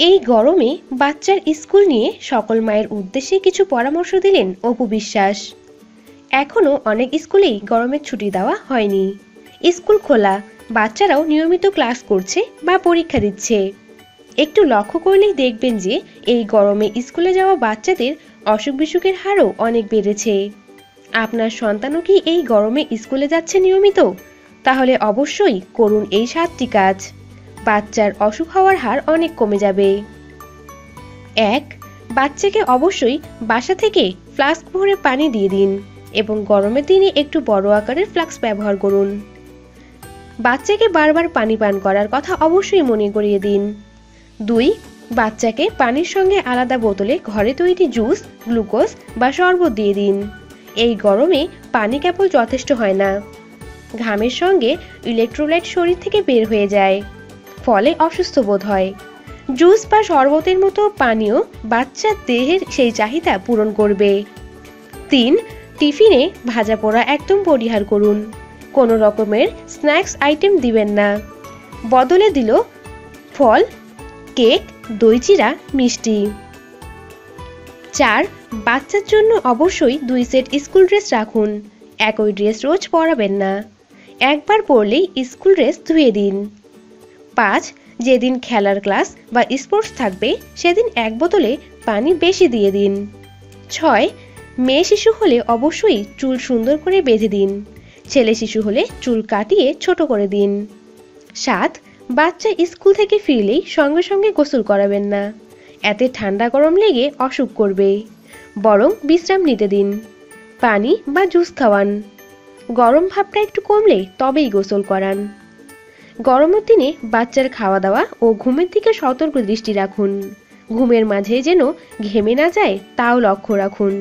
এই গরমে বাচ্চার স্কুল নিয়ে সকল মায়ের উদ্দেশ্যে কিছু পরামর্শ দিলেন অপু বিশ্বাস। এখনো অনেক স্কুলেই গরমের ছুটি দেওয়া হয়নি। স্কুল খোলা, বাচ্চারাও নিয়মিত ক্লাস করছে বা পরীক্ষা দিচ্ছে। একটু লক্ষ্য করলেই দেখবেন যে এই গরমে স্কুলে যাওয়া বাচ্চাদের অসুখ বিসুখের হারও অনেক বেড়েছে। আপনার সন্তানও কি এই গরমে স্কুলে যাচ্ছে নিয়মিত? তাহলে অবশ্যই করুন এই 7টি কাজ। বাচ্চার অসুখ হওয়ার হার অনেক কমে যাবে। 1. বাচ্চাকে অবশ্যই বাসা থেকে ফ্লাস্ক ভরে পানি দিয়ে দিন এবং গরমের দিনে একটু বড় আকারের ফ্লাস্ক ব্যবহার করুন। বাচ্চাকে বারবার পানি পান করার কথা অবশ্যই মনে করিয়ে দিন। 2. বাচ্চাকে পানির সঙ্গে আলাদা বোতলে ঘরে তৈরি জুস, গ্লুকোজ বা শরবত দিয়ে দিন। এই গরমে পানি কেবল যথেষ্ট হয় না, ঘামের সঙ্গে ইলেকট্রোলাইট শরীর থেকে বের হয়ে যায়, ফলে অসুস্থ বোধ হয়। জুস বা শরবতের মতো পানীয় বাচ্চার দেহের সেই চাহিদা পূরণ করবে। 3. টিফিনে ভাজা পোড়া একদম পরিহার করুন। কোনো রকমের স্ন্যাক্স আইটেম দিবেন না, বদলে দিল ফল, কেক, দই চিড়া, মিষ্টি। 4. বাচ্চার জন্য অবশ্যই 2 সেট স্কুল ড্রেস রাখুন। একই ড্রেস রোজ পরাবেন না, একবার পরলেই স্কুল ড্রেস ধুয়ে দিন। 5. যেদিন খেলার ক্লাস বা স্পোর্টস থাকবে সেদিন এক বোতলে পানি বেশি দিয়ে দিন। 6. মেয়ে শিশু হলে অবশ্যই চুল সুন্দর করে বেঁধে দিন, ছেলে শিশু হলে চুল কাটিয়ে ছোট করে দিন। 7. বাচ্চা স্কুল থেকে ফিরলেই সঙ্গে সঙ্গে গোসল করাবেন না, এতে ঠান্ডা গরম লেগে অসুখ করবে, বরং বিশ্রাম নিতে দিন। পানি বা জুস খাওয়ান, গরম ভাবটা একটু কমলে তবেই গোসল করান। গরমের দিনে বাচ্চার খাওয়া দাওয়া ও ঘুমের দিকে সতর্ক দৃষ্টি রাখুন। ঘুমের মাঝে যেন ঘেমে না যায় তাও লক্ষ্য রাখুন।